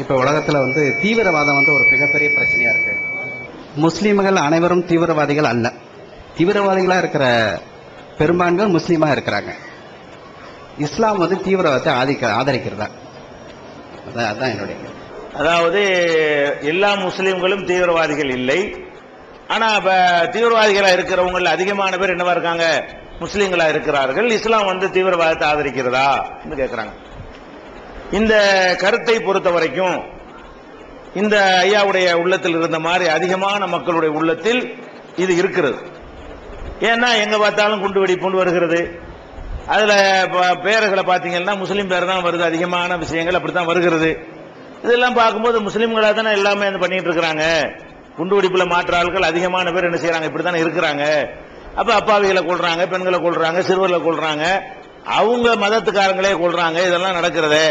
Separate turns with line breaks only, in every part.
இப்போ உலகத்தில் தீவிரவாதம் ஒரு மிகப்பெரிய பிரச்சனையா இருக்கு. முஸ்லீம்கள் அனைவரும் தீவிரவாதிகள் அல்ல. தீவிரவாதிகளாக இருக்கிற பெரும்பான்மை முஸ்லீமாக இருக்கிறாங்க. இஸ்லாம் தீவிரவாதத்தை ஆதரிக்கிறதா? அதான் என்னுடைய.
அதாவது எல்லா முஸ்லீம்களும் தீவிரவாதிகள் இல்லை. ஆனா தீவிரவாதிகளா இருக்கிறவங்க அதிகமான பேர் என்னவா இருக்காங்க? முஸ்லீம்களா இருக்கிறார்கள். இஸ்லாம் தீவிரவாதத்தை ஆதரிக்கிறதா என்று கேட்கிறாங்க. இந்த கருத்தை பொறுத்த வரைக்கும் இந்த ஐயாவுடைய உள்ளத்தில் இருந்த மாதிரி அதிகமான மக்களுடைய உள்ளத்தில் இது இருக்கிறது. ஏன்னா எங்க பார்த்தாலும் குண்டு வெடிப்புண்டு வருகிறது. அதுல பேர்களை பார்த்தீங்கன்னா முஸ்லீம் பேர் தான் வருது. அதிகமான விஷயங்கள் அப்படித்தான் வருகிறது. இதெல்லாம் பார்க்கும்போது முஸ்லீம்களா தானே எல்லாமே பண்ணிட்டு இருக்கிறாங்க. குண்டு வெடிப்புல மாற்ற ஆட்கள் அதிகமான பேர் என்ன செய்யறாங்க? இப்படித்தானே இருக்கிறாங்க. அப்ப அப்பாவிகளை கொள்றாங்க, பெண்களை கொள்றாங்க, சிறுவர்களை கொள்றாங்க, அவங்க மதத்துக்காரங்களே கொள்றாங்க. இதெல்லாம் நடக்கிறது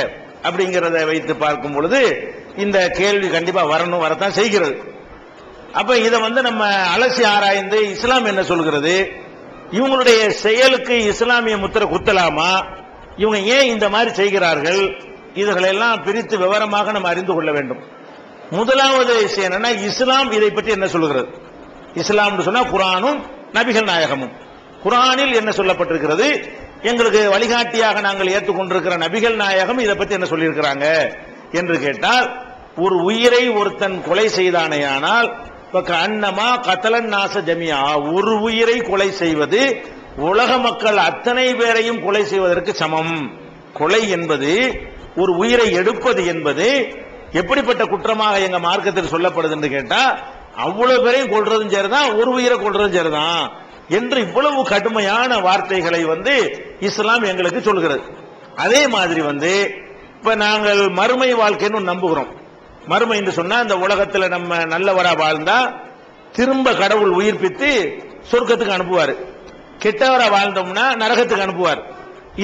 அப்படிங்கிறத வைத்து பார்க்கும் பொழுது இந்த கேள்வி கண்டிப்பா வரத்தான் செய்கிறது. அப்ப இதை நம்ம அலசி ஆராய்ந்து இஸ்லாம் என்ன சொல்கிறது, இவங்களுடைய செயலுக்கு இஸ்லாமிய முத்திரை குத்தலாமா, இவங்க ஏன் இந்த மாதிரி செய்கிறார்கள், இதுகளெல்லாம் பிரித்து விவரமாக நம்ம அறிந்து கொள்ள வேண்டும். முதலாவது விஷயம் என்னன்னா, இஸ்லாம் இதை பற்றி என்ன சொல்கிறது? இஸ்லாம் சொன்னா குர்ஆனும் நபிகள் நாயகமும். குர்ஆனில் என்ன சொல்லப்பட்டிருக்கிறது, எங்களுக்கு வழிகாட்டியாக நாங்கள் ஏற்றுக்கொண்டிருக்கிற நபிகள் நாயகம் இதை பற்றி என்ன சொல்லியிருக்கிறாங்க என்று கேட்டால், ஒரு உயிரை ஒருத்தன் கொலை செய்தானேயானால் அன்னமா கத்தலன் நாச ஜமியா, ஒரு உயிரை கொலை செய்வது உலக மக்கள் அத்தனை பேரையும் கொலை செய்வதற்கு சமம். கொலை என்பது, ஒரு உயிரை எடுப்பது என்பது எப்படிப்பட்ட குற்றமாக எங்க மார்க்கத்தில் சொல்லப்படுது என்று கேட்டா, அவ்வளவு பேரையும் கொள்றதும் சரிதான், ஒரு உயிரை கொள்றதும் சரிதான் என்று இவ்வளவு கடுமையான வார்த்தைகளை இஸ்லாம் எங்களுக்கு சொல்கிறது. அதே மாதிரி இப்ப நாங்கள் மறுமை வாழ்க்கைன்னு நம்புகிறோம். மறுமை என்று சொன்னா, இந்த உலகத்தில் நம்ம நல்லவரா வாழ்ந்தா திரும்ப கடவுள் உயிர்ப்பித்து சொர்க்கத்துக்கு அனுப்புவார். கெட்டவரா வாழ்ந்தோம்னா நரகத்துக்கு அனுப்புவார்.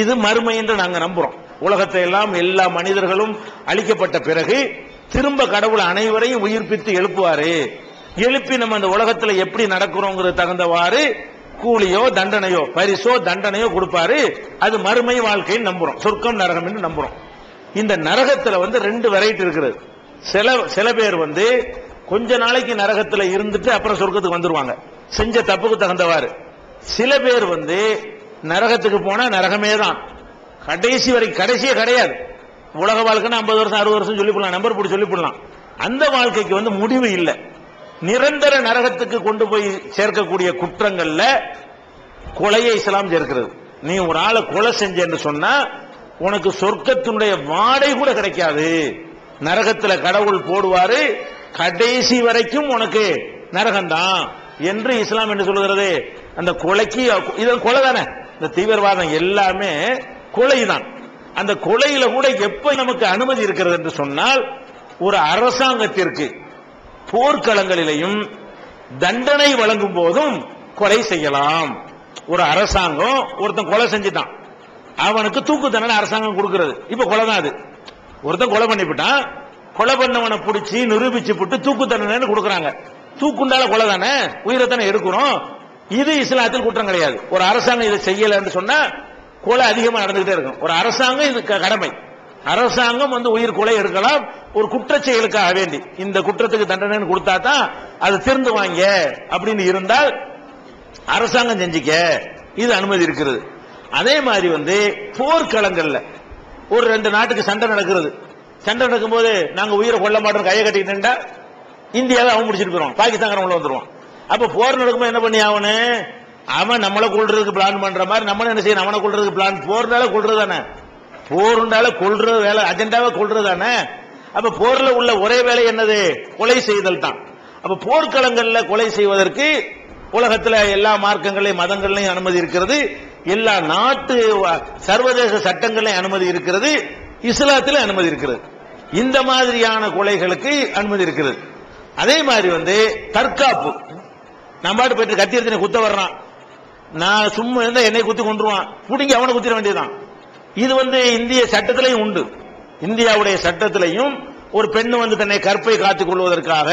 இது மறுமை என்று நாங்க நம்புறோம். உலகத்தை எல்லாம் எல்லா மனிதர்களும் அழிக்கப்பட்ட பிறகு திரும்ப கடவுள் அனைவரையும் உயிர்ப்பித்து எழுப்புவாரு. எழுப்பி நம்ம அந்த உலகத்தில் எப்படி நடக்கிறோங்கிறது தகுந்தவாறு கூலியோ தண்டனையோ, பரிசோ தண்டனையோ கொடுப்பாரு. அது மறுமை வாழ்க்கைன்னு நம்புறோம். சொர்க்கம் நரகம் என்று நம்புறோம். இந்த நரகத்தில் ரெண்டு வெரைட்டி இருக்கிறது. சில பேர் கொஞ்ச நாளைக்கு நரகத்தில் இருந்துட்டு அப்புறம் சொர்க்கத்துக்கு வந்துருவாங்க, செஞ்ச தப்புக்கு தகுந்தவாறு. சில பேர் நரகத்துக்கு போனா நரகமே தான், கடைசி வரைக்கும், கடைசியே கிடையாது. உலக வாழ்க்கைன்னா 50 வருஷம் 60 வருஷம் சொல்லி போடலாம், நம்பர் போட்டு சொல்லி போடலாம். அந்த வாழ்க்கைக்கு முடிவு இல்லை. நிரந்தர நரகத்துக்கு கொண்டு போய் சேர்க்கக்கூடிய குற்றங்கள்ல கொலையை இஸ்லாம் சேர்க்கிறது. நீ ஒரு ஆளை கொலை செஞ்சேன்னு சொன்னா உனக்கு சொர்க்கத்தினுடைய வாடை கூட கிடைக்காது. நரகத்தில் கடவுள் போடுவாரு, கடைசி வரைக்கும் உனக்கு நரகம்தான் என்று இஸ்லாம் என்ன சொல்கிறது? அந்த கொலைக்கு, இது கொலை தானே, இந்த தீவிரவாதம் எல்லாமே கொலைதான். அந்த கொலையில கூட எப்ப நமக்கு அனுமதி இருக்கிறது என்று சொன்னால், ஒரு அரசாங்கத்திற்கு போர்க்களங்களிலையும் தண்டனை வழங்கும் போதும் கொலை செய்யலாம். ஒரு அரசாங்கம் ஒருத்தன் கொலை செஞ்சுட்டான், அவனுக்கு தூக்கு தண்டனை அரசாங்கம் கொடுக்கிறது. இப்ப கொலை தான் அது. ஒருத்தன் கொலை பண்ணிவிட்டான், கொலை பண்ணவனை பிடிச்சி நிரூபிச்சு போட்டு தூக்கு தண்டனை கொடுக்கறாங்க. தூக்குண்டால கொலை தானே, உயிரை தானே எடுக்கிறோம். இது இஸ்லாத்தில் குற்றம் கிடையாது. ஒரு அரசாங்கம் இதை செய்யலன்னு சொன்னா கொலை அதிகமா நடந்துகிட்டே இருக்கும். ஒரு அரசாங்கம் இது கடமை. அரசாங்கம் உயிர் கொலை எடுக்கலாம் ஒரு குற்ற செயலுக்காக வேண்டி. இந்த குற்றத்துக்கு தண்டனை கொடுத்தா தான் அது திருந்து வாங்க அப்படின்னு இருந்தால் அரசாங்கம் செஞ்சுக்க, இது அனுமதி இருக்கிறது. அதே மாதிரி போர்க்களங்கள்ல ஒரு ரெண்டு நாட்டுக்கு சண்டை நடக்கிறது. சண்டை நடக்கும் போது நாங்க உயிரை கொள்ள மாட்டோம் கையை கட்டிக்கிட்டா இந்தியாவை அவன் முடிச்சிட்டு போயிடும், பாகிஸ்தான் உள்ள வந்துருவான். அப்ப போர் நடக்கும்போது என்ன பண்ணி ஆகனு, அவன் நம்மளை கொள்றதுக்கு பிளான் பண்ற மாதிரி நம்ம என்ன செய்யணும், அவனை கொள்றதுக்கு பிளான். போர்னால கொள்றது தானே, போருண்டால கொள்றது வேலை, அஜெண்டாவை கொள்றது தானே. அப்ப போர்ல உள்ள ஒரே வேலை என்னது? கொலை செய்தல் தான். அப்ப போர்க்களங்கள்ல கொலை செய்வதற்கு உலகத்தில் எல்லா மார்க்கங்களையும் மதங்களையும் அனுமதி இருக்கிறது. எல்லா நாட்டு சர்வதேச சட்டங்களையும் அனுமதி இருக்கிறது. இஸ்லாத்தில் அனுமதி இருக்கிறது. இந்த மாதிரியான கொலைகளுக்கு அனுமதி இருக்கிறது. அதே மாதிரி தற்காப்பு, நம்மாட்டு போயிட்டு கத்தி எடுத்து குத்த வர்றான், நான் சும்மா இருந்தா என்னை குத்தி கொண்டுருவான், புடிங்கி அவனை குத்திர வேண்டியதுதான். இது இந்திய சட்டத்திலையும் உண்டு. இந்தியாவுடைய சட்டத்திலையும் ஒரு பெண்ணு தன்னை கற்பை காத்துக் கொள்வதற்காக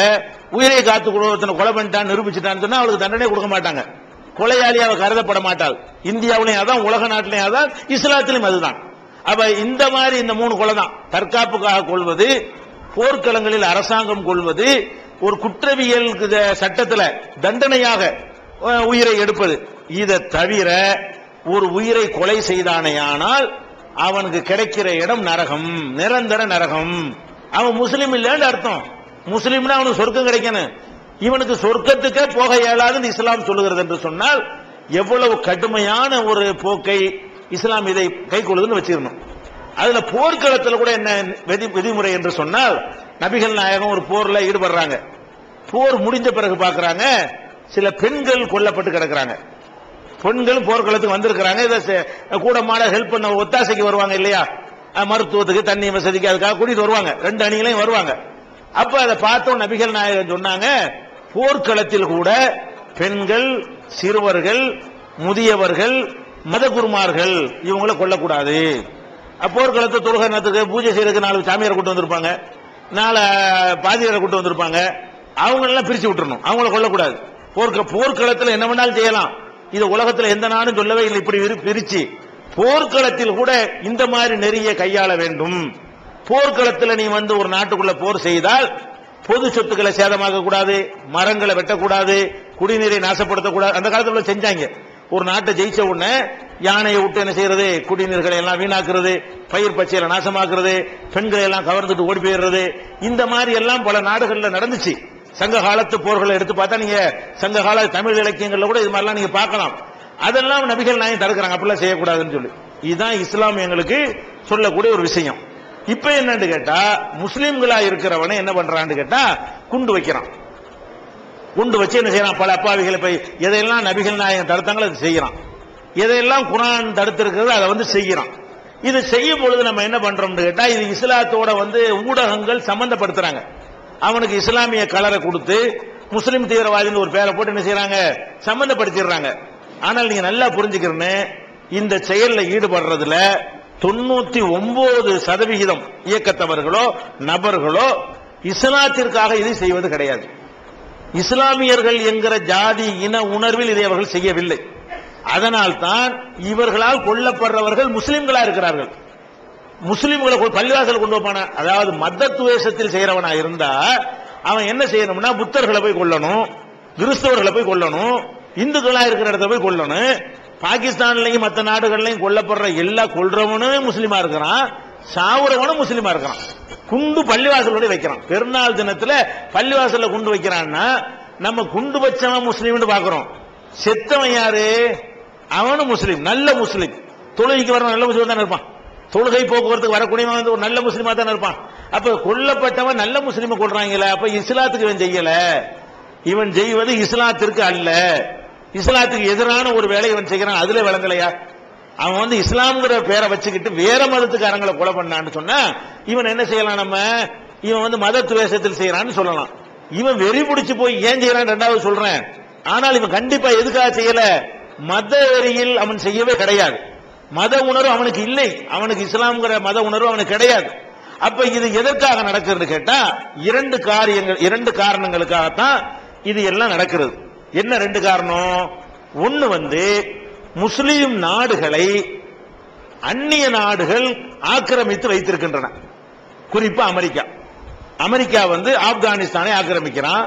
உயிரை காத்துக் கொள்வதற்கு கொலை பண்ணிட்டான் நிரூபிச்சுட்டான்னு சொன்னா அவளுக்கு தண்டனை கொடுக்க மாட்டாங்க. கொலையாளி அவ கருதப்பட மாட்டாள். இந்தியாவிலையும் அதான், உலக நாட்டிலையும் அதான், இஸ்லாத்திலும் அதுதான். அப்ப இந்த மாதிரி இந்த மூணு கொலை தான். தற்காப்புக்காக கொள்வது, போர்க்களங்களில் அரசாங்கம் கொள்வது ஒரு குற்றவியல் சட்டத்தில் தண்டனையாக உயிரை எடுப்பது. இதை தவிர ஒரு உயிரை கொலை செய்தானேயானால் அவனுக்கு கிடைக்கிற இடம் நரகம், நிரந்தர நரகம். அவன் முஸ்லீம் இல்லைன்னு அர்த்தம். முஸ்லீம்னா அவனுக்கு சொர்க்கம் கிடைக்கணும். இவனுக்கு சொர்க்கத்துக்கே போக இயலாதுன்னு இஸ்லாம் சொல்லுகிறது என்று சொன்னால் எவ்வளவு கடுமையான ஒரு போக்கை இஸ்லாம் இதை கை கொள்ளுதுன்னு வச்சிருந்தோம். அதுல போர்க்களத்தில் கூட என்ன விதிமுறை என்று சொன்னால், நபிகள் நாயகம் ஒரு போர்ல ஈடுபடுறாங்க. போர் முடிஞ்ச பிறகு பார்க்கறாங்க சில பெண்கள் கொல்லப்பட்டு கிடக்குறாங்க. பெண்கள் போர்க்களத்துக்கு வந்திருக்கிறாங்க. இதை கூடமாட ஹெல்ப் பண்ண ஒத்தாசைக்கு வருவாங்க இல்லையா, மருத்துவத்துக்கு தண்ணி வசதிக்கு அதுக்காக கூட்டிட்டு வருவாங்க. ரெண்டு அணிகளையும் வருவாங்க. அப்ப அதை பார்த்தோம் நபிகள் நாயகம் சொன்னாங்க, போர்க்களத்தில் கூட பெண்கள், சிறுவர்கள், முதியவர்கள், மதகுருமார்கள் இவங்களை கொல்லக்கூடாது. போர்க்களத்தை தொழுகை நேரத்துக்கு பூஜை செய்யறதுக்கு 4 சாமியாரை கூட்டு வந்திருப்பாங்க, 4 பாதியாரை கூட்டு வந்திருப்பாங்க. அவங்க எல்லாம் பிரிச்சு விட்டுறணும், அவங்களை கொல்லக்கூடாது. போர்க்களத்தில் என்ன வேணாலும் செய்யலாம். இது உலகத்தில் எந்த நாடும் சொல்லவே இல்லை இப்படி பிரிச்சு. போர்க்களத்தில் கூட இந்த மாதிரி நெறிய கையாள வேண்டும். போர்க்களத்தில் நீ ஒரு நாட்டுக்குள்ள போர் செய்தால் பொது சொத்துக்களை சேதமாக்க கூடாது, மரங்களை வெட்டக்கூடாது, குடிநீரை நாசப்படுத்தக்கூடாது. அந்த காலத்தில் செஞ்சாங்க. ஒரு நாட்டை ஜெயிச்ச உடனே யானையை விட்டு என்ன செய்யறது, குடிநீர்களை எல்லாம் வீணாக்குறது, பயிர் பச்சையில நாசமாக்குறது, பெண்களை எல்லாம் கவர்ந்துட்டு ஓடி போயிடுறது, இந்த மாதிரி எல்லாம் பல நாடுகள்ல நடந்துச்சு. சங்க காலத்து போர்களை எடுத்து பார்த்தா நீங்க சங்க கால தமிழ் இலக்கியங்கள்ல கூட இது மாதிரிலாம் நீங்க பார்க்கலாம். அதெல்லாம் நபிகள் நாயகம் தடுக்கிறாங்க, அப்படிலாம் செய்யக்கூடாதுன்னு சொல்லி. இதுதான் இஸ்லாம் எங்களுக்கு சொல்லக்கூடிய ஒரு விஷயம். இப்ப என்னன்னு கேட்டா, முஸ்லிம்களா இருக்கிறவனை என்ன பண்றான்னு கேட்டா குண்டு வைக்கிறான். குண்டு வச்சு என்ன செய்யறான், பல அப்பாவிகளை போய் எதையெல்லாம் நபிகள் நாயகம் தடுத்தாங்களோ அது செய்யறான், எதையெல்லாம் குர்ஆன் தடுத்திருக்கிறது அதை செய்யறான். இது செய்யும் பொழுது நம்ம என்ன பண்றோம்னு கேட்டா, இது இஸ்லாத்தோட ஊடகங்கள் சம்பந்தப்படுத்துறாங்க. அவனுக்கு இஸ்லாமிய கலரை கொடுத்து முஸ்லிம் தீவிரவாதின்னு ஒரு பேரை போட்டு என்ன செய்யறாங்க, சம்பந்தப்படுத்திடுறாங்க. ஆனால் நீங்க நல்லா புரிஞ்சுக்கிறேன்னு, இந்த செயல்ல ஈடுபடுறதுல 99% இயக்கத்தவர்களோ நபர்களோ இஸ்லாத்திற்காக இதை செய்வது கிடையாது. இஸ்லாமியர்கள் என்கிற ஜாதி இன உணர்வில் இதை அவர்கள் செய்யவில்லை. அதனால் தான் இவர்களால் கொல்லப்படுறவர்கள் முஸ்லிம்களா இருக்கிறார்கள். முஸ்லிம்களை பள்ளிவாசல் கொண்டு வைப்பான, அதாவது மத துவேஷத்தில் செய்யறவனா இருந்தா அவன் என்ன செய்யணும்னா புத்தர்களை போய் கொல்லணும், கிறிஸ்தவர்களை போய் கொல்லணும், இந்துக்களா இருக்கிற இடத்த போய் கொல்லணும். பாகிஸ்தான்லயும் மற்ற நாடுகள்லையும் கொல்லப்படுற எல்லா கொல்றவனும் முஸ்லிமா இருக்கிறான், சாவுறவனும் முஸ்லிமா இருக்கிறான். குண்டு பள்ளிவாசலோட வைக்கிறான். பெருநாள் தினத்துல பள்ளிவாசல்ல குண்டு வைக்கிறான்னா நம்ம குண்டு வச்சவன் முஸ்லீம்னு பாக்குறோம், செத்தவன் யாரு, அவனும் முஸ்லீம், நல்ல முஸ்லீம். தொழுகைக்கு வர நல்ல முஸ்லீம் தான் இருப்பான், தொழுகை போக்குவரத்துக்கு வரக்கூடியவன் ஒரு நல்ல முஸ்லீமா தான் இருப்பான். அப்ப கொல்லப்பட்டவன் நல்ல முஸ்லீமை கொள்றாங்கல்ல, அப்ப இஸ்லாத்துக்கு இவன் செய்யல, இவன் செய்வது இஸ்லாத்திற்கு அல்ல, இஸ்லாத்துக்கு எதிரான ஒரு வேலை இவன் செய்கிறான். அதுல விளங்கலையா? அவன் இஸ்லாம்ங்கிற பேரை வச்சுக்கிட்டு வேற மதத்துக்காரங்களை கொலை பண்ணான்னு சொன்னா இவன் என்ன செய்யலாம், நம்ம இவன் மத துவேஷத்தில் செய்யறான்னு சொல்லலாம். இவன் வெறி பிடிச்சு போய் ஏன் செய்யறான் ரெண்டாவது சொல்றேன். ஆனால் இவன் கண்டிப்பா எதுக்காக செய்யல, மத வெறியில் அவன் செய்யவே கிடையாது. மத உணர்வு அவனுக்கு இல்லை, அவனுக்கு இஸ்லாம்ங்கிற மத உணர்வு அவனுக்கு கிடையாது. அப்ப இது எதற்காக நடக்கிறது கேட்டா, 2 காரணங்களுக்காகத்தான் இது எல்லாம் நடக்கிறது. என்ன 2 காரணம்? ஒன்னு முஸ்லீம் நாடுகளை அந்நிய நாடுகள் ஆக்கிரமித்து வைத்திருக்கின்றன. குறிப்பா அமெரிக்கா ஆப்கானிஸ்தானை ஆக்கிரமிக்கிறான்,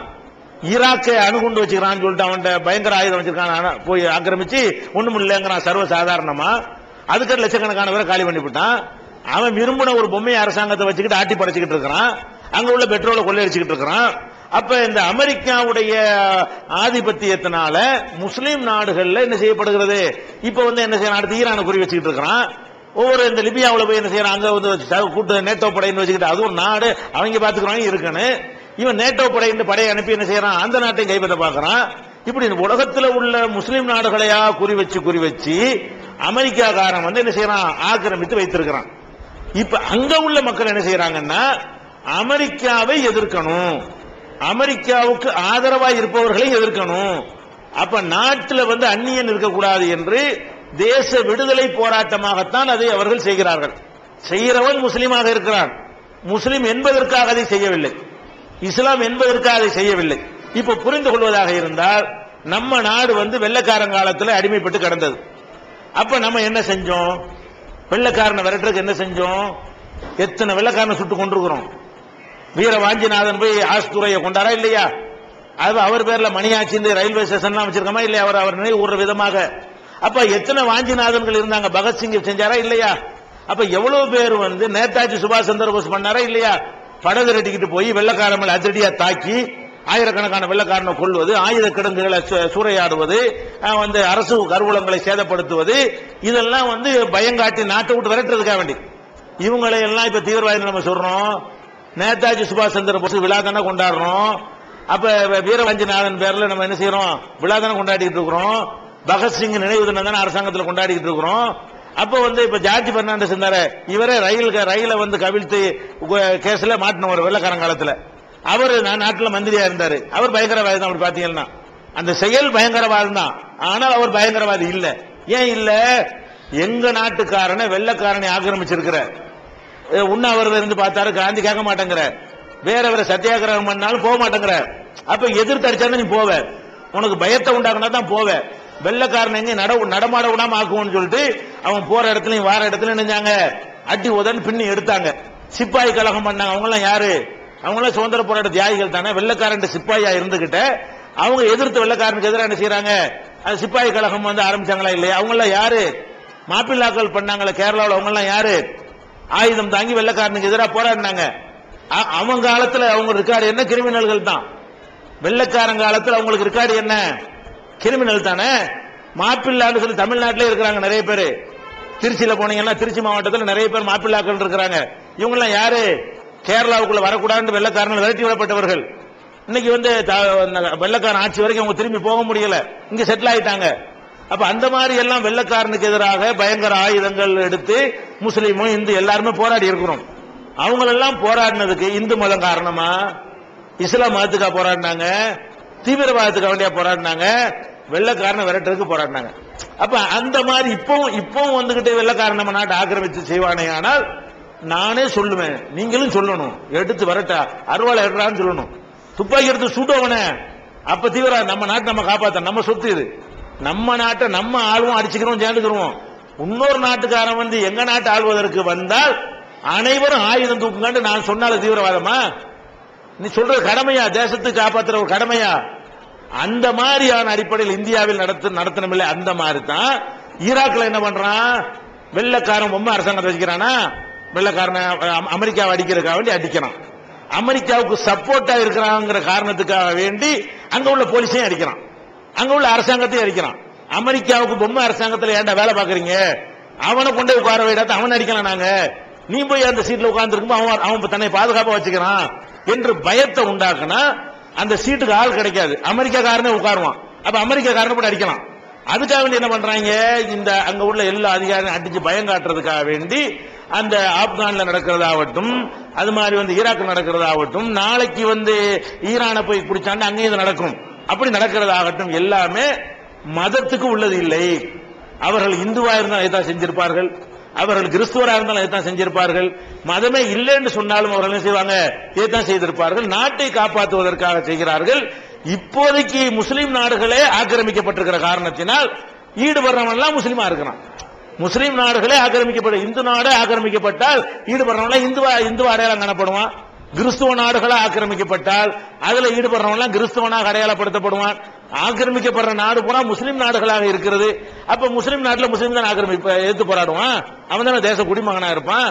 ஈராக்கை அணுகுண்டு வச்சுக்கிறான்னு சொல்லிட்டு அவன் பயங்கர ஆயுதம் வச்சிருக்கான், போய் ஆக்கிரமிச்சு ஒண்ணும் இல்லைங்கிறான் சர்வ சாதாரணமா. அதுக்கு லட்சக்கணக்கான பேரை காலி பண்ணிவிட்டான். அவன் விரும்பின ஒரு பொம்மை அரசாங்கத்தை வச்சுக்கிட்டு ஆட்டி படைச்சுக்கிட்டு இருக்கிறான், அங்க உள்ள பெட்ரோலை கொள்ளையடிச்சுக்கிட்டு இருக்கிறான். அப்ப இந்த அமெரிக்காவுடைய ஆதிபத்தியத்தினால முஸ்லீம் நாடுகள்ல என்ன செய்யப்படுகிறது, இப்ப என்ன செய்யறான், அடுத்து ஈரானை குறி வச்சுக்கிட்டு இருக்கிறான். ஒவ்வொரு இந்த லிபியாவில் போய் என்ன செய்யறான், அங்க கூட்டு நேட்டோ படைன்னு வச்சுக்கிட்டு, அது ஒரு நாடு அவங்க பாத்துக்கிறாங்க இருக்குன்னு, இவன் நேட்டோ படையை அனுப்பி என்ன செய்யறான், அந்த நாட்டையும் கைப்பற்ற பாக்குறான். இப்படி உலகத்தில் உள்ள முஸ்லீம் நாடுகளையா குறி வச்சு அமெரிக்காக்காரன் என்ன செய்யறான், ஆக்கிரமித்து வைத்திருக்கிறான். இப்ப அங்க உள்ள மக்கள் என்ன செய்யறாங்கன்னா, அமெரிக்காவை எதிர்க்கணும், அமெரிக்காவுக்கு ஆதரவாக இருப்பவர்களை எதிர்க்கணும். அப்ப நாட்டில் அந்நியன் இருக்கக்கூடாது என்று தேச விடுதலை போராட்டமாகத்தான் அதை அவர்கள் செய்கிறார்கள். செய்கிறவன் முஸ்லீமாக இருக்கிறான், முஸ்லீம் என்பதற்காக அதை செய்யவில்லை, இஸ்லாம் என்பதற்காக அதை செய்யவில்லை. இப்ப புரிந்து கொள்வதாக இருந்தால், நம்ம நாடு வெள்ளைக்காரங்காலத்தில் அடிமைப்பட்டு கிடந்தது. அப்ப நம்ம என்ன வீர வாஞ்சிநாதன் போய் ஆஸ்துறையை கொண்டாரா இல்லையா? அது அவர் பேர்ல மணியாச்சி இந்த ரயில்வே ஸ்டேஷன்லாம் வச்சிருக்கோமா இல்லையா? அவர் நினைவு கூறுற விதமாக. அப்ப எத்தனை வாஞ்சிநாதன்கள் இருந்தாங்க? பகத்சிங் செஞ்சாரா இல்லையா? அப்ப எவ்வளவு பேர் வந்து நேதாஜி சுபாஷ் சந்திர போஸ் பண்ணாரா இல்லையா? படகு ரெட்டிக்கிட்டு போய் வெள்ளக்காரங்களை அதிரடியா தாக்கி ஆயிரக்கணக்கான வெள்ளக்காரனை கொள்வது, ஆயுத கிடங்குகளை சூறையாடுவது, வந்து அரசு கருவூலங்களை சேதப்படுத்துவது, இதெல்லாம் வந்து பயங்காட்டி நாட்டை விட்டு விரட்டுறதுக்காக வேண்டி இவங்களை எல்லாம் இப்ப தீவிரவாதி நம்ம சொல்றோம். நேதாஜி சுபாஷ் சந்திர போஸ் விழா தானே கொண்டாடுறோம். அப்ப வீரவஞ்சநாதன் பேர்ல நம்ம என்ன செய்யறோம்? விழா தானே கொண்டாடிட்டு இருக்கிறோம். பகத்சிங் நினைவு தினம் தானே அரசாங்கத்தில் கொண்டாடிட்டு இருக்கிறோம். அப்ப வந்து இப்ப ஜார்ஜ் பெர்னாண்டஸ் இருந்தாரு, இவரே ரயில வந்து கவிழ்த்து கேஸ்ல மாட்டினவர் வெள்ளக்காரங்காலத்துல. அவர் நாட்டில் மந்திரியா இருந்தாரு. அவர் பயங்கரவாதி தான். அப்படி பாத்தீங்கன்னா அந்த செயல் பயங்கரவாதம் தான். ஆனால் அவர் பயங்கரவாதி இல்ல. ஏன் இல்ல? எங்க நாட்டுக்காரனை வெள்ளக்காரனை ஆக்கிரமிச்சிருக்கிற உண்ணாவிரதம் இருந்து பார்த்தாரு, காந்தி கேட்க மாட்டேங்கிற, வேற வேற சத்தியாகிரகம் பண்ணாலும் போக மாட்டேங்கிற. அப்ப எதிர்த்து அடிச்சா நீ போவ, உனக்கு பயத்தை உண்டாக்குனா தான் போவ. வெள்ளக்காரன் எங்க நடமாட விடாம ஆக்குவோம்னு சொல்லிட்டு அவன் போற இடத்துலயும் வார இடத்துல நினைஞ்சாங்க, அடி உதன்னு பின்னி எடுத்தாங்க. சிப்பாய் கழகம் பண்ணாங்க. அவங்க எல்லாம் யாரு? அவங்க எல்லாம் சுதந்திர போராட்ட தியாகிகள் தானே. வெள்ளக்காரன் சிப்பாயா இருந்துகிட்ட அவங்க எதிர்த்து வெள்ளக்காரனுக்கு எதிராக என்ன செய்யறாங்க? அது சிப்பாய் கழகம் வந்து ஆரம்பிச்சாங்களா இல்லையா? அவங்க எல்லாம் யாரு? மாப்பிள்ளாக்கள் பண்ணாங்களே கேரளாவில், அவங்க எல்லாம் யாரு? ஆயுதம் தாங்கி வெள்ளக்காரனுக்கு எதிராக போராடினாங்க. அவங்க காலத்துல அவங்க ரெக்கார்டு என்ன? கிரிமினல்கள் தான். வெள்ளக்காரன் காலத்தில் அவங்களுக்கு ரெக்கார்டு என்ன? கிரிமினல் தானே. மாப்பிள்ளான்னு சொல்லி தமிழ்நாட்டிலே இருக்கிறாங்க நிறைய பேர். திருச்சியில போனீங்கன்னா திருச்சி மாவட்டத்தில் நிறைய பேர் மாப்பிள்ளாக்கள் இருக்கிறாங்க. இவங்க எல்லாம் யாரு? கேரளாவுக்குள்ள வரக்கூடாது வெள்ளக்காரர்கள் விரட்டி விடப்பட்டவர்கள். இன்னைக்கு வந்து வெள்ளக்காரன் ஆட்சி வரைக்கும் அவங்க திரும்பி போக முடியல, இங்க செட்டில் ஆயிட்டாங்க. அப்ப அந்த மாதிரி எல்லாம் வெள்ளக்காரனுக்கு எதிராக பயங்கர ஆயுதங்கள் எடுத்து முஸ்லீமும் இந்து எல்லாருமே போராடி இருக்கிறோம். அவங்களெல்லாம் போராடினதுக்கு இந்து மதம் காரணமா? இஸ்லாம் மதத்துக்கா போராடினாங்க? தீவிரவாதத்துக்கு வேண்டியா போராடினாங்க? வெள்ளக்காரனை விரட்டுறதுக்கு போராடினாங்க. அப்ப அந்த மாதிரி இப்பவும் வந்துகிட்டு வெள்ளக்காரன் நம்ம நாட்டை ஆக்கிரமித்து செய்வானே. ஆனால் நானே சொல்லுவேன், நீங்களும் சொல்லணும், எடுத்து வரட்டா அருவாளை எடுறான்னு சொல்லணும், துப்பாக்கி எடுத்து சுட்டவன. அப்ப தீவிர நம்ம நாட்டை நம்ம காப்பாத்த, நம்ம சொத்து இது, நம்ம நாட்டை நம்ம ஆளுவோம், அடிச்சுக்கிறோம், சேர்ந்துக்கிறோம். இன்னொரு நாட்டுக்காரன் வந்து எங்க நாட்டை ஆள்வதற்கு வந்தால் அனைவரும் ஆயுதம் தூக்குங்க நான் சொன்னால தீவிரவாதமா? நீ சொல்ற கடமையா? தேசத்துக்கு காப்பாற்றுற ஒரு கடமையா? அந்த மாதிரியான அடிப்படையில் இந்தியாவில் நடத்தணுமில்லை. அந்த மாதிரி தான் ஈராக்ல என்ன பண்றான்? வெள்ளக்காரன் பொம்மை அரசாங்கத்தை வச்சுக்கிறானா? வெள்ளக்காரனை அமெரிக்காவை அடிக்கிறதுக்காக வேண்டி அடிக்கிறான். அமெரிக்காவுக்கு சப்போர்ட்டா இருக்கிறாங்கிற காரணத்துக்காக வேண்டி அங்க உள்ள போலீஸையும் அடிக்கிறான், அங்க உள்ள அரசாங்கத்தையும் அடிக்கிறான். அமெரிக்காவுக்கு பொம்மை அரசாங்கத்தில் ஏன்டா வேலை பாக்குறீங்க? அவனை கொண்டு உட்கார வைடாத, அவன் அடிக்கலாம். நாங்க நீ போய் அந்த சீட்ல உட்கார்ந்து இருக்கும்போது அவன் தன்னை பாதுகாப்பா வச்சுக்கிறான் என்று பயத்தை உண்டாக்குனா அந்த சீட்டுக்கு ஆள் கிடைக்காது, அமெரிக்காக்காரனே உட்காருவான். அப்ப அமெரிக்காக்காரனை போட்டு அடிக்கலாம். அதுக்காக வேண்டி என்ன பண்றாங்க? இந்த அங்க உள்ள எல்லா அதிகாரியும் அடிச்சு பயம் காட்டுறதுக்காக வேண்டி அந்த ஆப்கான்ல நடக்கிறதாகட்டும், அது மாதிரி வந்து ஈராக் நடக்கிறதாகட்டும், நாளைக்கு வந்து ஈரானை போய் பிடிச்சாண்டு அங்கேயும் நடக்கும், அப்படி நடக்கிறதாகட்டும், எல்லாமே மதத்துக்கு உள்ளது இல்லை. அவர்கள் இந்துவா இருந்தாலும் இதைத்தான் செஞ்சிருப்பார்கள், அவர்கள் கிறிஸ்துவராக இருந்தாலும் இதைத்தான் செஞ்சிருப்பார்கள். மதமே இல்லைன்னு சொன்னாலும் அவர்கள் என்ன செய்வாங்க? இதைத்தான் செய்திருப்பார்கள். நாட்டை காப்பாற்றுவதற்காக செய்கிறார்கள். இப்போதைக்கு முஸ்லீம் நாடுகளே ஆக்கிரமிக்கப்பட்டிருக்கிற காரணத்தினால் ஈடுபடுறவன் எல்லாம் முஸ்லீமா இருக்கிறான். முஸ்லீம் நாடுகளே ஆக்கிரமிக்கப்பட்ட, இந்து நாடு ஆக்கிரமிக்கப்பட்டால் ஈடுபடுறவன் இந்துவா அடையாளம் காணப்படுவான். கிறிஸ்துவ நாடுகளா ஆக்கிரமிக்கப்பட்டால் அதுல ஈடுபடுறவன் கிறிஸ்துவனாக அடையாளப்படுத்தப்படுவான். ஆக்கிரமிக்கப்படுற நாடு பூரா முஸ்லீம் நாடுகளாக இருக்கிறது. அப்ப முஸ்லீம் நாட்டில் முஸ்லீம் தான் எதிர்த்து போராடுவான், அவன் தானே தேச குடிமகனா இருப்பான்.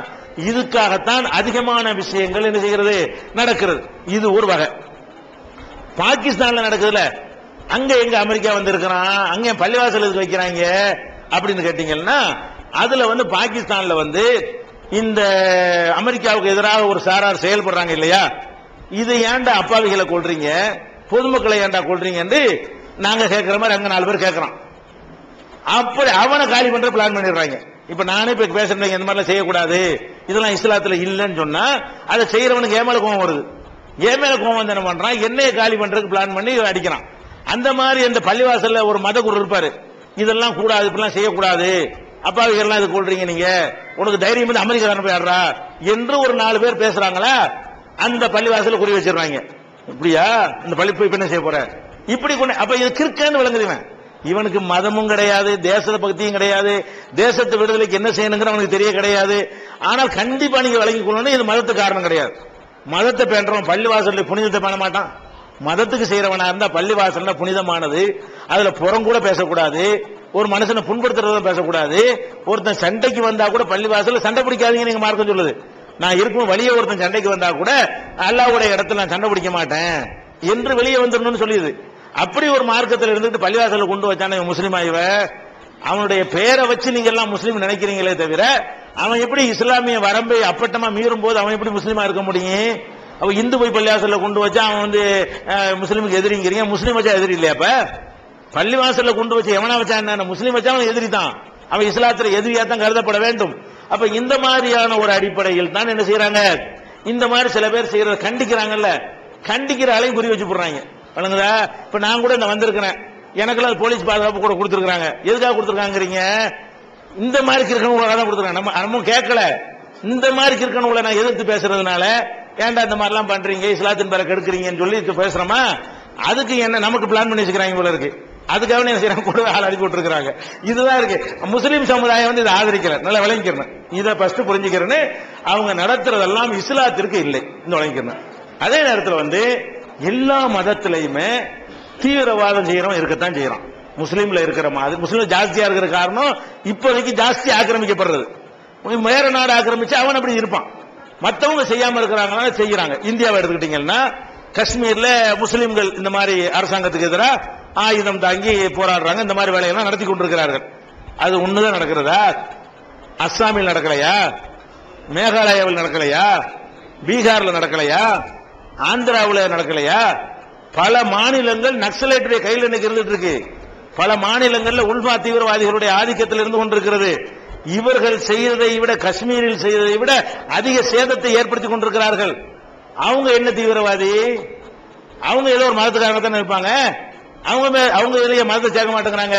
இதுக்காகத்தான் அதிகமான விஷயங்கள் என்ன செய்கிறது? நடக்கிறது. இது ஒரு வகை. பாகிஸ்தான்ல நடக்குதுல, அங்க எங்க அமெரிக்கா வந்து இருக்கிறான், அங்க பள்ளிவாசல் வைக்கிறாங்க அப்படின்னு கேட்டீங்கன்னா, அதுல வந்து பாகிஸ்தான்ல வந்து இந்த அமெரிக்காவுக்கு எதிராக ஒரு சாரார் செயல்படுறாங்க இல்லையா? இது ஏன்டா அப்பாவிகளை கொள்றீங்க, பொதுமக்களை ஏன்டா கொள்றீங்க என்று நாங்க கேட்கிற மாதிரி அங்க 4 பேர் கேட்கறான். அப்படி அவனை காலி பண்ற பிளான் பண்ணிடுறாங்க. இப்ப நானே இப்ப பேசுறேன், இந்த மாதிரிலாம் செய்யக்கூடாது, இதெல்லாம் இஸ்லாத்துல இல்லைன்னு சொன்னா அதை செய்யறவனுக்கு ஏமேல கோவம் வருது. ஏமேல கோவம் வந்து என்ன பண்றான்? என்னைய காலி பண்றதுக்கு பிளான் பண்ணி அடிக்கிறான். அந்த மாதிரி அந்த பள்ளிவாசல்ல ஒரு மத குரு இருப்பாரு, இதெல்லாம் கூடாது, இப்படிலாம் செய்யக்கூடாது, அப்பாவிகள்லாம் இது கொள்றீங்க, நீங்க உனக்கு தைரியம் வந்து அமெரிக்காரன் போய் ஆடுறா என்று ஒரு 4 பேர் பேசுறாங்களா, அந்த பள்ளிவாசல குறி வச்சிருவாங்க. இப்படியா இந்த பள்ளி போய் என்ன செய்ய போற? இப்படி அப்ப இது கிறுக்கன்னு விளங்குதுவன். இவனுக்கு மதமும் கிடையாது, தேச பக்தியும் கிடையாது, தேசத்து விடுதலைக்கு என்ன செய்யணுங்கிற அவனுக்கு தெரிய கிடையாது. ஆனால் கண்டிப்பா நீங்க விளங்கிக் கொள்ளணும், இது மதத்து காரணம் கிடையாது. மதத்தை பேன்றவன் பள்ளிவாசல்ல புனிதத்தை பண்ண மாட்டான். மதத்துக்கு செய்யறவனா இருந்தா பள்ளிவாசல்ல புனிதமானது, அதுல புறம் கூட பேசக்கூடாது, ஒரு மனுஷனை புண்படுத்துறத பேசக்கூடாது. ஒருத்தன் சண்டைக்கு வந்தா கூட பள்ளிவாசல்ல சண்டை பிடிக்காதீங்க நீங்க மார்க்கம் சொல்லுது. நான் இருக்கும் வெளியே ஒருத்தன் சண்டைக்கு வந்தா கூட அல்லாஹ்வுடைய இடத்துல நான் சண்டை பிடிக்க மாட்டேன் என்று வெளியே வந்துடணும்னு சொல்லிடுது. அப்படி ஒரு மார்க்கத்தில் இருந்துட்டு பள்ளிவாசல்ல கொண்டு வச்சானே முஸ்லீம் ஆய்வ, அவனுடைய பேரை வச்சு நீங்க எல்லாம் முஸ்லீம் நினைக்கிறீங்களே தவிர அவன் எப்படி இஸ்லாமிய வரம்பை அப்பட்டமா மீறும் போது அவன் எப்படி முஸ்லீமா இருக்க முடியும்? அவன் இந்து போய் பள்ளிவாசல்ல கொண்டு வச்சா அவன் வந்து முஸ்லீமுக்கு எதிரிங்கிறீங்க, முஸ்லீம் வச்சா எதிரி இல்லையா? அப்ப பள்ளிவாசல்ல கொண்டு வச்சு எவனா வச்சா என்ன, முஸ்லீம் வச்சா அவன் எதிரி தான், அவன் இஸ்லாத்துல எதிரியா தான் கருதப்பட வேண்டும். அப்ப இந்த மாதிரியான ஒரு அடிப்படையில் தான் என்ன செய்யறாங்க, இந்த மாதிரி சில பேர் செய்யறத கண்டிக்கிறாங்கல்ல, கண்டிக்கிற ஆளையும் குறி வச்சு போடுறாங்க. வழங்குதா? இப்ப நான் கூட இந்த வந்திருக்கிறேன், எனக்கெல்லாம் போலீஸ் பாதுகாப்பு கூட கொடுத்துருக்காங்க. எதுக்காக கொடுத்துருக்காங்கிறீங்க? இந்த மாதிரி கிறுக்கணுங்களை தான் கொடுத்துருக்காங்க. நம்ம கேட்கல, இந்த மாதிரி கிறுக்கணுங்களை நான் எதிர்த்து பேசுறதுனால ஏன்டா இந்த மாதிரிலாம் பண்றீங்க, இஸ்லாத்தின் பேரை கெடுக்கிறீங்கன்னு சொல்லி பேசுறோமா, அதுக்கு என்ன நமக்கு பிளான் பண்ணி வச்சுக்கிறாங்க போல இருக்கு. அதுக்காக என்ன செய்யறாங்க, கூட ஆள் அனுப்பி விட்டுருக்காங்க. இதுதான் இருக்கு. முஸ்லீம் சமுதாயம் வந்து இதை ஆதரிக்கல, நல்லா விளங்கிக்கிறேன், இதை ஃபர்ஸ்ட் புரிஞ்சுக்கிறேன்னு. அவங்க நடத்துறதெல்லாம் இஸ்லாத்திற்கு இல்லை, இந்த விளங்கிக்கிறேன். அதே நேரத்தில் வந்து எல்லா மதத்திலையுமே தீவிரவாதம் செய்யறவன் இருக்கத்தான் செய்யறான். முஸ்லீம்ல இருக்கிற மாதிரி முஸ்லீம் ஜாஸ்தியா இருக்கிற காரணம் இப்போதைக்கு ஜாஸ்தி ஆக்கிரமிக்கப்படுறது. வேற நாடு ஆக்கிரமிச்சு அவன் அப்படி இருப்பான், மற்றவங்க செய்யாம இருக்கிறாங்க செய்யறாங்க. இந்தியாவை எடுத்துக்கிட்டீங்கன்னா காஷ்மீர்ல முஸ்லீம்கள் இந்த மாதிரி அரசாங்கத்துக்கு எதிராக ஆயுதம் தாங்கி போராடுறாங்க, இந்த மாதிரி வேலையெல்லாம் நடத்தி கொண்டிருக்கிறார்கள். அது ஒண்ணுதான் நடக்கிறதா? அஸ்ஸாமில் நடக்கலையா? மேகாலயாவில் நடக்கலையா? பீகார்ல நடக்கலையா? ஆந்திராவில் நடக்கலையா? பல மாநிலங்கள் நக்சலைட்டுடைய கையில் இன்னைக்கு இருந்துட்டு இருக்கு. பல மாநிலங்கள்ல உள்மா தீவிரவாதிகளுடைய ஆதிக்கத்தில் இருந்து கொண்டிருக்கிறது. இவர்கள் செய்ததை விட, காஷ்மீரில் செய்ததை விட அதிக சேதத்தை ஏற்படுத்தி கொண்டிருக்கிறார்கள். அவங்க என்ன தீவிரவாதி? அவங்க ஏதோ ஒரு மதத்துக்காக தான் இருப்பாங்க. அவங்க இதுலயே மதத்தை சேர்க்க மாட்டேங்கிறாங்க.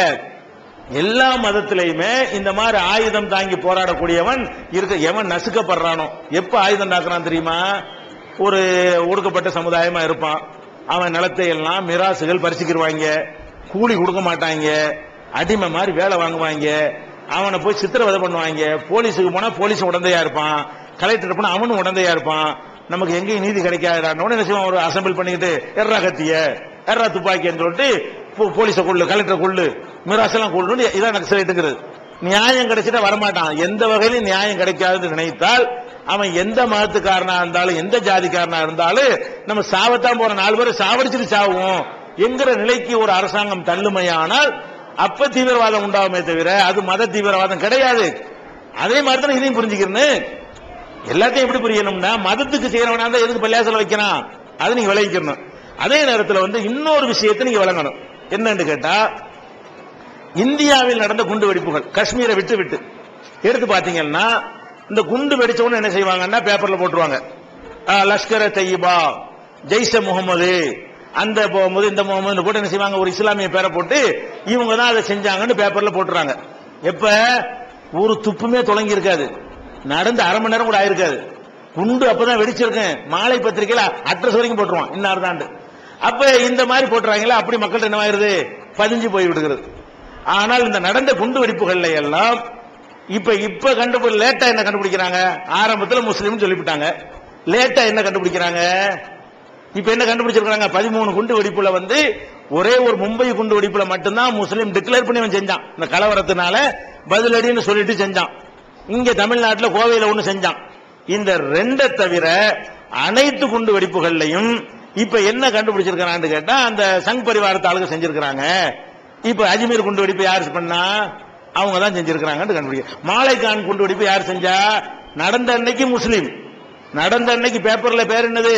எல்லா மதத்திலையுமே இந்த மாதிரி ஆயுதம் தாங்கி போராடக்கூடியவன் இருக்க, எவன் நசுக்கப்படுறானோ, எப்ப ஆயுதம் தாக்குறான் தெரியுமா? ஒரு ஒடுக்கப்பட்ட சமுதாயமா இருப்பான், அவன் நிலத்தை எல்லாம் மிராசுகள் பறிச்சுக்கிடுவாங்க, கூலி கொடுக்க மாட்டாங்க, அடிமை மாதிரி வேலை வாங்குவாங்க, அவனை போய் சித்திரவதை பண்ணுவாங்க. போலீஸுக்கு போனா போலீஸ் உடந்தையா இருப்பான், கலெக்டர் போனா அவனும் உடந்தையா இருப்பான். நமக்கு எங்கேயும் நீதி கிடைக்காது, என்ன செய்வான், ஒரு அசம்பிள் பண்ணிக்கிட்டு எர்ரா கத்திய எர்ரா துப்பாக்கின்னு சொல்லிட்டு போலீஸை கொள்ளு, கலெக்டரை கொள்ளு, மிராசெல்லாம் கொள்ளு, இதான் நக்சலைட்டுங்கிறது. நியாயம் கிடைச்சிட்டா வரமாட்டான். எந்த வகையிலும் நியாயம் கிடைக்காதுன்னு நினைத்தால் அவன் எந்த மதத்துக்காரனா இருந்தாலும் எந்த ஜாதிக்காரனா இருந்தாலும் நம்ம சாவத்தான் போற, 4 பேரை சாவடிச்சுட்டு சாவும் என்கிற நிலைக்கு ஒரு அரசாங்கம் தள்ளுமையானால் அப்ப தீவிரவாதம் உண்டாகுமே தவிர அது மத தீவிரவாதம் கிடையாது. அதே மாதிரி தான் இதையும் புரிஞ்சுக்கிறேன். எல்லாத்தையும் எப்படி புரியணும்னா, மதத்துக்கு செய்யறவனா தான் எதுக்கு பள்ளியாசல வைக்கிறான், அது நீங்க விளங்கிக்கணும். அதே நேரத்தில் வந்து இன்னொரு விஷயத்தை நீங்க விளங்கணும். என்னன்னு கேட்டா, இந்தியாவில் நடந்த குண்டு வெடிப்புகள் காஷ்மீரை விட்டு விட்டு எடுத்து பாத்தீங்கன்னா, இந்த குண்டு வெடிச்சவன என்ன செய்வாங்கன்னா பேப்பர்ல போட்டுருவாங்க, லஷ்கர் தய்யிபா, ஜெய்ஷே முகமது, அந்த முகமது இந்த முகமது போட்டு என்ன செய்வாங்க, ஒரு இஸ்லாமிய பேரை போட்டு இவங்க தான் அதை செஞ்சாங்கன்னு பேப்பர்ல போட்டுறாங்க. எப்ப ஒரு துப்புமே தொடங்கி இருக்காது, நடந்து அரை மணி நேரம் கூட ஆயிருக்காது, குண்டு அப்பதான் வெடிச்சிருக்கேன், மாலை பத்திரிகையில அட்ரஸ் வரைக்கும் போட்டுருவான், இன்னார் தான். அப்ப இந்த மாதிரி போட்டுறாங்களா, அப்படி மக்கள் என்ன ஆயிருது, பதிஞ்சு போய் விடுகிறது. ஆனால் இந்த நடந்த குண்டு வெடிப்புகள்ல எல்லாம் இப்ப லேட்டா என்ன கண்டுபிடிக்கிறாங்க, ஆரம்பத்தில் முஸ்லீம் சொல்லிவிட்டாங்க, லேட்டா என்ன கண்டுபிடிக்கிறாங்க, இப்ப என்ன கண்டுபிடிச்சிருக்காங்க, 13 குண்டு வெடிப்புல வந்து ஒரே ஒரு மும்பை குண்டு வெடிப்புல மட்டும்தான் முஸ்லீம் டிக்ளேர் பண்ணி அவன் செஞ்சான், இந்த கலவரத்தினால பதிலடின்னு சொல்லிட்டு செஞ்சான். இங்க தமிழ்நாட்டில் கோவையில் ஒண்ணு செஞ்சான். இந்த 2 தவிர அனைத்து குண்டு வெடிப்புகள்லையும் இப்ப என்ன கண்டுபிடிச்சிருக்கான்னு கேட்டா, அந்த சங் பரிவாரத்து ஆளுங்க செஞ்சிருக்கிறாங்க. இப்ப அஜ்மீர் குண்டு வெடிப்பு யார் பண்ணா, அவங்க தான் செஞ்சிருக்கிறாங்க கண்டுபிடிக்க. மாலைக்கான் குண்டு வெடிப்பு யார் செஞ்சா, நடந்த அன்னைக்கு முஸ்லீம், நடந்த அன்னைக்கு பேப்பர்ல பேர் என்னது,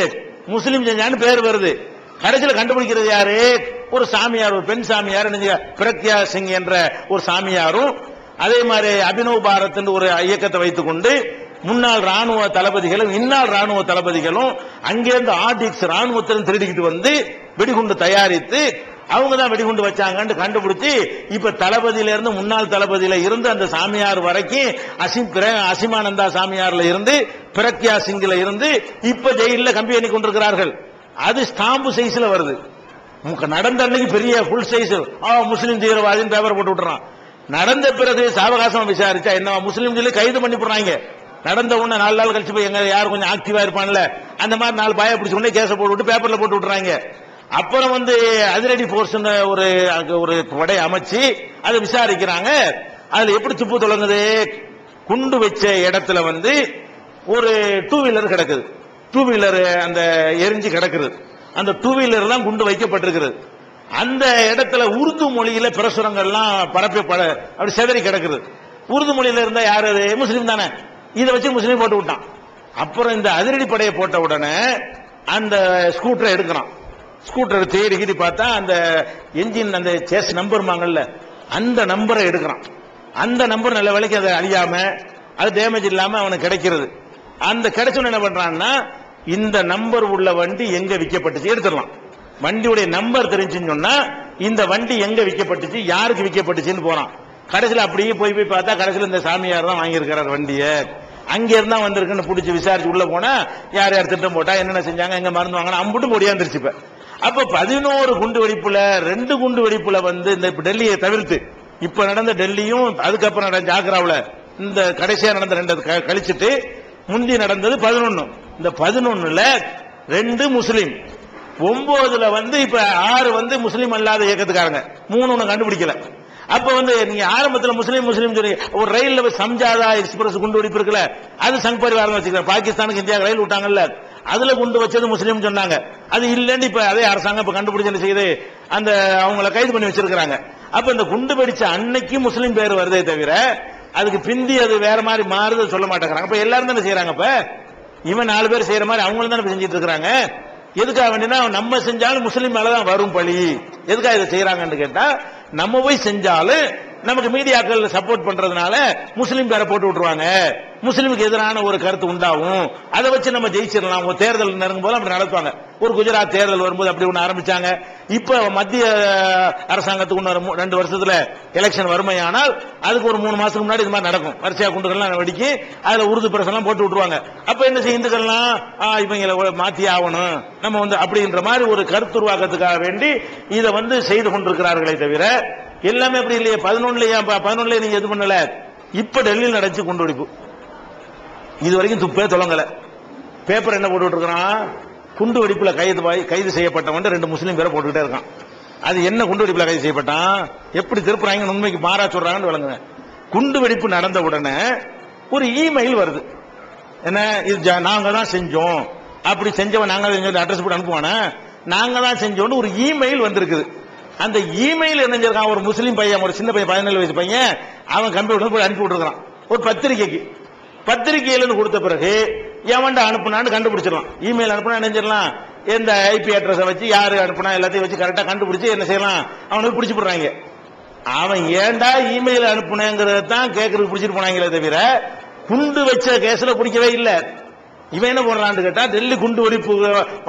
முஸ்லீம் செஞ்சான்னு பேர் வருது. கடைசியில் கண்டுபிடிக்கிறது யாரு, ஒரு சாமியார், ஒரு பெண் சாமியார், பிரக்யா சிங் என்ற ஒரு சாமியாரும், அதே மாதிரி அபினவ் பாரத் ஒரு இயக்கத்தை வைத்துக் கொண்டு முன்னாள் ராணுவ தளபதிகளும் இந்நாள் ராணுவ தளபதிகளும் அங்கிருந்து ஆர்டிக்ஸ் ராணுவத்திலும் திருடிக்கிட்டு வந்து வெடிகுண்டு தயாரித்து அவங்க தான் வெடிகுண்டு வச்சாங்கன்னு கண்டுபிடிச்சு, இப்ப தளபதியில இருந்து முன்னாள் தளபதியில இருந்து அந்த சாமியார் வரைக்கும் அசிமானந்தா சாமியார்ல இருந்து பிரக்யா சிங்ல இருந்து இப்ப ஜெயில கம்பி எண்ணி கொண்டிருக்கிறார்கள். அது ஸ்டாம்பு சைஸ்ல வருது. நடந்த அன்னைக்கு பெரிய ஃபுல் சைஸ் முஸ்லீம் தீவிரவாதின்னு பேப்பர் போட்டு விட்டுறான். நடந்த பிறகு சாவகாசம் விசாரிச்சா என்ன, முஸ்லீம் சொல்லி கைது பண்ணி போடுறாங்க. நடந்த உடனே 4 நாள் கழிச்சு போய் எங்க யார் கொஞ்சம் ஆக்டிவா இருப்பான்ல அந்த மாதிரி 4 பாய பிடிச்ச உடனே கேஸ போட்டு விட்டு பேப்பர்ல போட்டு விட்டுறாங்க. அப்புறம் வந்து அதிரடி போர்ஸ் ஒரு படை அமைச்சு அதை விசாரிக்கிறாங்க. அதுல எப்படி துப்பு தொடங்குது? குண்டு வச்ச இடத்துல வந்து ஒரு 2 வீலர் கிடக்குது. 2 வீலர் அந்த எரிஞ்சு கிடக்குது. அந்த 2 வீலர் தான் குண்டு வைக்கப்பட்டிருக்கிறது. அந்த இடத்துல உருது மொழியில பிரசுரங்கள்லாம் அப்படி செதறி கிடக்குது. உருது மொழியில இருந்தா யாரு? அது முஸ்லீம் தானே. இதை வச்சு முஸ்லீம் போட்டு விட்டான். அப்புறம் இந்த அதிரடி படையை போட்ட உடனே அந்த ஸ்கூட்டரை எடுக்கிறான். ஸ்கூட்டர் தேடி பார்த்தா அந்த என்ஜின் அந்த சேஸ் நம்பர் வாங்கல்ல அந்த நம்பரை எடுக்கிறான். அந்த நம்பர் நல்ல வேலைக்கு அதை அழியாம அது டேமேஜ் இல்லாம அவனுக்கு கிடைக்கிறது. அந்த கிடைச்சவன என்ன பண்றான்னா இந்த நம்பர் உள்ள வண்டி எங்க விற்கப்பட்டுச்சு எடுத்துடலாம். வண்டியுடைய நம்பர் தெரிஞ்சுன்னு சொன்னா இந்த வண்டி எங்க விற்கப்பட்டுச்சு யாருக்கு விற்கப்பட்டுச்சுன்னு போறான். கடைசியில் அப்படியே போய் பார்த்தா கடைசியில் இந்த சாமியார் தான் வாங்கியிருக்கிறார் வண்டியை. அங்க இருந்தா வந்திருக்குன்னு பிடிச்சி விசாரிச்சு உள்ள போனா யார் யார் திட்டம் போட்டா என்னென்ன செஞ்சாங்க எங்க மருந்து வாங்கினா அம்புட்டு முடியாந்துருச்சு. அப்ப 11 குண்டு வெடிப்புல 2 குண்டு வெடிப்புல வந்து இந்த டெல்லியை தவிர்த்து இப்ப நடந்த டெல்லியும் அதுக்கப்புறம் நடந்த ஜாக்ராவில் இந்த கடைசியா நடந்த 2 கழிச்சிட்டு முந்தி நடந்தது 11. இந்த 11ல 2 முஸ்லீம், 9ல வந்து இப்ப 6 வந்து முஸ்லீம் அல்லாத இயக்கத்துக்காரங்க, 3 கண்டுபிடிக்கல. அப்ப வந்து நீங்க ஆரம்பத்தில் முஸ்லீம் சொல்லி ஒரு ரயில்ல சம்ஜாதா எக்ஸ்பிரஸ் குண்டு வெடிப்பு இருக்குல்ல அது சங் பரிவாரம் வச்சுக்கிறேன். பாகிஸ்தானுக்கு இந்தியா ரயில் விட்டாங்கல்ல அதுல குண்டு வச்சது முஸ்லீம் சொன்னாங்க. அது இல்லன்னு இப்ப அதே அரசாங்கம் இப்ப கண்டுபிடிச்சு என்ன செய்யுது அந்த அவங்கள கைது பண்ணி வச்சிருக்காங்க. அப்ப இந்த குண்டு வெடிச்ச அன்னைக்கு முஸ்லீம் பேர் வருதே தவிர அதுக்கு பிந்தி அது வேற மாதிரி மாறுது சொல்ல மாட்டேங்கிறாங்க. அப்ப எல்லாரும் தானே செய்யறாங்க. இப்ப இவன் 4 பேர் செய்யற மாதிரி அவங்களும் தானே செஞ்சிட்டு இருக்காங்க. எதுக்காக வேண்டினா நம்ம செஞ்சாலும் முஸ்லீம் மேலதான் வரும் பழி. எதுக்காக இதை செய்யறாங்கன்னு கேட்டா நம்ம போய் செஞ்சாலும் நமக்கு மீடியாக்கள் சப்போர்ட் பண்றதுனால முஸ்லீம் பேரை போட்டு விட்டுருவாங்க, முஸ்லீமுக்கு எதிரான ஒரு கருத்து உண்டாகும், அதை வச்சு நம்ம ஜெயிச்சிடலாம். ஒரு தேர்தல் நெருங்கும் போது அப்படி நடத்துவாங்க. ஒரு குஜராத் தேர்தல் வரும்போது அப்படி ஒண்ணு ஆரம்பிச்சாங்க. இப்ப மத்திய அரசாங்கத்துக்கு 2 வருஷத்துல எலெக்ஷன் வறுமையானால் அதுக்கு ஒரு 3 மாசத்துக்கு முன்னாடி இது மாதிரி நடக்கும். வரிசையா குண்டுகள்லாம் வெடிக்கி அதுல உருது பிரசெல்லாம் போட்டு விட்டுருவாங்க. அப்ப என்ன செய்ய இந்துக்கள்லாம் இவங்களை மாத்தி ஆகணும் நம்ம வந்து அப்படின்ற மாதிரி ஒரு கருத்துருவாக்கத்துக்காக வேண்டி இதை வந்து செய்து கொண்டிருக்கிறார்களே தவிர எல்லாமே அப்படி இல்லையே. 11 நீங்க எது பண்ணல. இப்ப டெல்லியில் நடந்துச்சு குண்டு வெடிப்பு. இது வரைக்கும் துப்பே தொடங்கல. பேப்பர் என்ன போட்டு இருக்கிறான் குண்டு வெடிப்புல கைது செய்யப்பட்டவன் 2 முஸ்லீம் பேரை போட்டுக்கிட்டே இருக்கான். அது என்ன குண்டு வெடிப்புல கைது செய்யப்பட்டான் எப்படி திருப்புறாங்க உண்மைக்கு மாறா சொல்றாங்கன்னு விளங்குங்க. குண்டு வெடிப்பு நடந்த உடனே ஒரு இமெயில் வருது. என்ன இது நாங்க தான் செஞ்சோம், அப்படி செஞ்சவன் நாங்க அட்ரஸ் போட்டு அனுப்புவானே நாங்க தான் செஞ்சோம்னு ஒரு இமெயில் வந்திருக்குது. அந்த இமெயில் என்ன செஞ்சிருக்கான் ஒரு முஸ்லீம் பையன், ஒரு சின்ன பையன் 17 வயசு பையன், அவன் கம்ப்யூட்டர் போய் அனுப்பி விட்டுருக்கான் ஒரு பத்திரிகைக்கு. பத்திரிகையில கொடுத்த பிறகு எவன்டா அனுப்புனான்னு கண்டுபிடிச்சிடலாம். இமெயில் அனுப்புனா நினைச்சிடலாம் எந்த ஐபி அட்ரஸ் வச்சு யாரு அனுப்புனா எல்லாத்தையும் வச்சு கரெக்டா கண்டுபிடிச்சு என்ன செய்யலாம் அவனுக்கு பிடிச்சு போடுறாங்க. அவன் ஏன்டா இமெயில் அனுப்புனேங்கிறத தான் கேட்கறதுக்கு பிடிச்சிட்டு போனாங்களே தவிர குண்டு வச்ச கேஸ்ல பிடிக்கவே இல்லை. இவன் என்ன போடுறான்னு கேட்டா டெல்லி குண்டு வெடிப்பு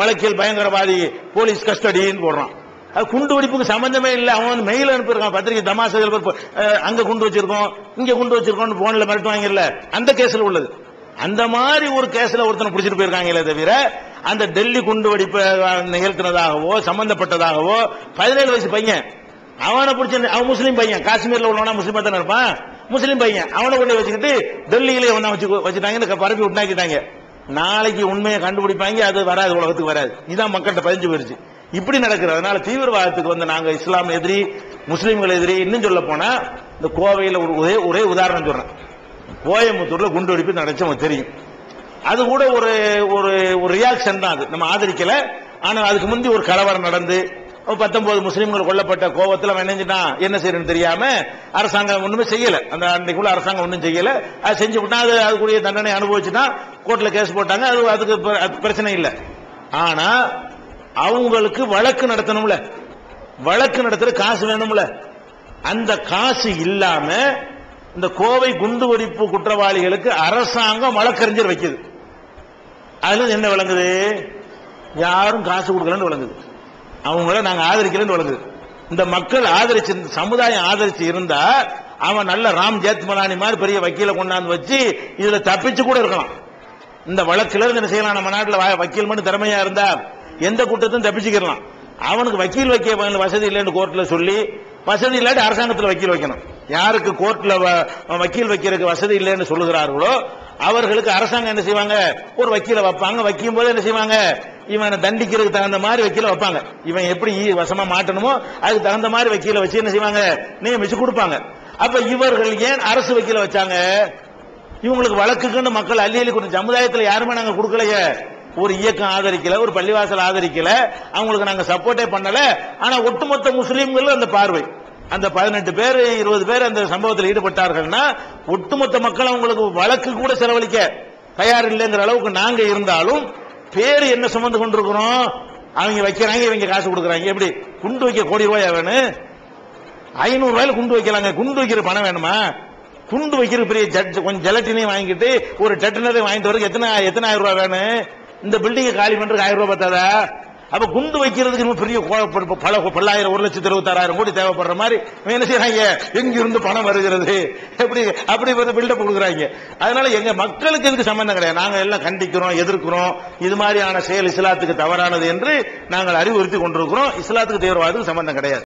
வழக்கில் பயங்கரவாதி போலீஸ் கஸ்டடின்னு போடுறான். அது குண்டு வெடிப்புக்கு சம்பந்தமே இல்லை. அவன் வந்து மெயில் அனுப்பியிருக்கான் பத்திரிகை தமாசைகள் அங்க குண்டு வச்சிருக்கோம் இங்க குண்டு வச்சிருக்கோம் போன்ல மிரட்டுவாங்கல்ல அந்த கேஸ்ல உள்ளது. அந்த மாதிரி ஒரு கேஸ்ல ஒருத்தனை பிடிச்சிட்டு போயிருக்காங்களே தவிர அந்த டெல்லி குண்டு வெடிப்பு நிகழ்த்தினதாகவோ சம்பந்தப்பட்டதாகவோ 17 வயசு பையன் அவனை பிடிச்ச அவன் முஸ்லீம் பையன், காஷ்மீர்ல உள்ளவனா முஸ்லீமா தானே இருப்பான், முஸ்லீம் பையன் அவனை கொண்டு வச்சுக்கிட்டு டெல்லியிலே ஒன்னா வச்சுட்டாங்க பரப்பி விட்டாக்கிட்டாங்க. நாளைக்கு உண்மையை கண்டுபிடிப்பாங்க, அது வராது, உலகத்துக்கு வராது. இதுதான் மக்கள்கிட்ட பதிஞ்சு போயிருச்சு. இப்படி நடக்கிறது. அதனால தீவிரவாதத்துக்கு வந்து நாங்க இஸ்லாம் எதிரி முஸ்லீம்கள் எதிரி. இன்னும் சொல்ல போனா இந்த கோவையில் ஒரே உதாரணம் சொல்றேன். கோயம்புத்தூர்ல குண்டு வெடிப்பு நடந்துச்சு தெரியும். அது கூட ஒரு ஒரு ரியாக்ஷன் தான். அது நம்ம ஆதரிக்கல. ஆனா அதுக்கு முந்தி ஒரு கலவரம் நடந்து 19 முஸ்லீம்கள் கொல்லப்பட்ட கோவத்தில் அவன் நினைஞ்சிட்டான் என்ன செய்யறன்னு தெரியாம அரசாங்கம் ஒண்ணுமே செய்யல. அந்த அன்றைக்குள்ள அரசாங்கம் ஒன்றும் செய்யல. அது செஞ்சு விட்டா அதுக்குரிய தண்டனை அனுபவிச்சுட்டான். கோர்ட்ல கேஸ் போட்டாங்க. அதுக்கு பிரச்சனை இல்லை. ஆனா அவங்களுக்கு வழக்கு நடத்தணும்ல, வழக்கு நடத்துற காசு வேணும்ல. அந்த காசு இல்லாம இந்த கோவை குண்டு வெடிப்பு குற்றவாளிகளுக்கு அரசாங்கம் வழக்கறிஞர் வைக்குது. அதுல என்ன விளங்குது? யாரும் காசு கொடுக்கலன்னு விளங்குது. அவங்கள நாங்க ஆதரிக்கலன்னு விளங்குது. இந்த மக்கள் ஆதரிச்சு சமுதாயம் ஆதரிச்சு இருந்தா அவன் நல்ல ராம் ஜேத்மலானி மாதிரி பெரிய வக்கீல கொண்டாந்து வச்சு இதுல தப்பிச்சு கூட இருக்கலாம். இந்த வழக்குல இருந்து என்ன செய்யலாம்? நம்ம நாட்டில் வக்கீல் மட்டும் திறமையா இருந்தா எந்த குற்றத்தையும் தப்பிச்சுக்கலாம். அவனுக்கு வக்கீல் வைக்க வசதி இல்லைன்னு கோர்ட்ல சொல்லி, வசதி இல்லாட்டி அரசாங்கத்தில் வக்கீல் வைக்கணும். யாருக்கு கோர்ட்ல வக்கீல் வைக்கிறதுக்கு வசதி இல்லைன்னு சொல்லுகிறார்களோ அவர்களுக்கு அரசாங்கம் என்ன செய்வாங்க, ஒரு வக்கீல வைப்பாங்க. வைக்கும் போது என்ன செய்வாங்க, இவனை தண்டிக்கிறதுக்கு தகுந்த மாதிரி வக்கீல வைப்பாங்க. இவன் எப்படி வசமா மாட்டணுமோ அதுக்கு தகுந்த மாதிரி வக்கீல வச்சு என்ன செய்வாங்க, நியமிச்சு கொடுப்பாங்க. அப்ப இவர்கள் ஏன் அரசு வக்கீல வச்சாங்க? இவங்களுக்கு வழக்குக்குன்னு மக்கள் அள்ளி அள்ளி கொடுத்து, சமுதாயத்தில் யாருமே நாங்க கொடுக்கலையே, ஒரு இயக்கம் ஆதரிக்கல, ஒரு பள்ளிவாசல் ஆதரிக்கல, அவங்களுக்கு நாங்க சப்போர்ட்டே பண்ணல. ஆனா ஒட்டுமொத்த முஸ்லீம்கள் அந்த பார்வை, அந்த 18 பேர் 20 பேர் அந்த சம்பவத்தில் ஈடுபட்டார்கள்னா ஒட்டுமொத்த மக்கள் அவங்களுக்கு வழக்கு கூட செலவழிக்க தயார் இல்லைங்கிற அளவுக்கு நாங்க இருந்தாலும் பேரு என்ன சுமந்து கொண்டிருக்கிறோம், அவங்க வைக்கிறாங்க, இவங்க காசு கொடுக்குறாங்க. எப்படி குண்டு வைக்க கோடி ரூபாய் வேணும், 500 ரூபாயில குண்டு வைக்கலாங்க. குண்டு வைக்கிற பணம் வேணுமா? குண்டு வைக்கிற பெரிய கொஞ்சம் ஜெலட்டினையும் வாங்கிட்டு ஒரு டெட்டனரையும் வாங்கிட்டு வரதுக்கு எத்தனை ஆயிரம் ரூபாய் வேணும்? இந்த பில்டிங் காலி பண்றதுக்கு 1000 ரூபாய் பத்தாதா? அப்ப குண்டு வைக்கிறதுக்கு பெரிய பல்லாயிரம் 1,26,000 கோடி தேவைப்படுற மாதிரி என்ன செய்யறாங்க, எங்கிருந்து பணம் வருகிறது, அப்படி பில்டப் கொடுக்குறாங்க. அதனால எங்க மக்களுக்கு இதுக்கு சம்பந்தம் கிடையாது. நாங்க எல்லாம் கண்டிக்கிறோம், எதிர்க்கிறோம். இது மாதிரியான செயல் இஸ்லாத்துக்கு தவறானது என்று நாங்கள் அறிவுறுத்தி கொண்டிருக்கிறோம். இஸ்லாத்துக்கு தீவிரவாதத்துக்கு சம்பந்தம் கிடையாது.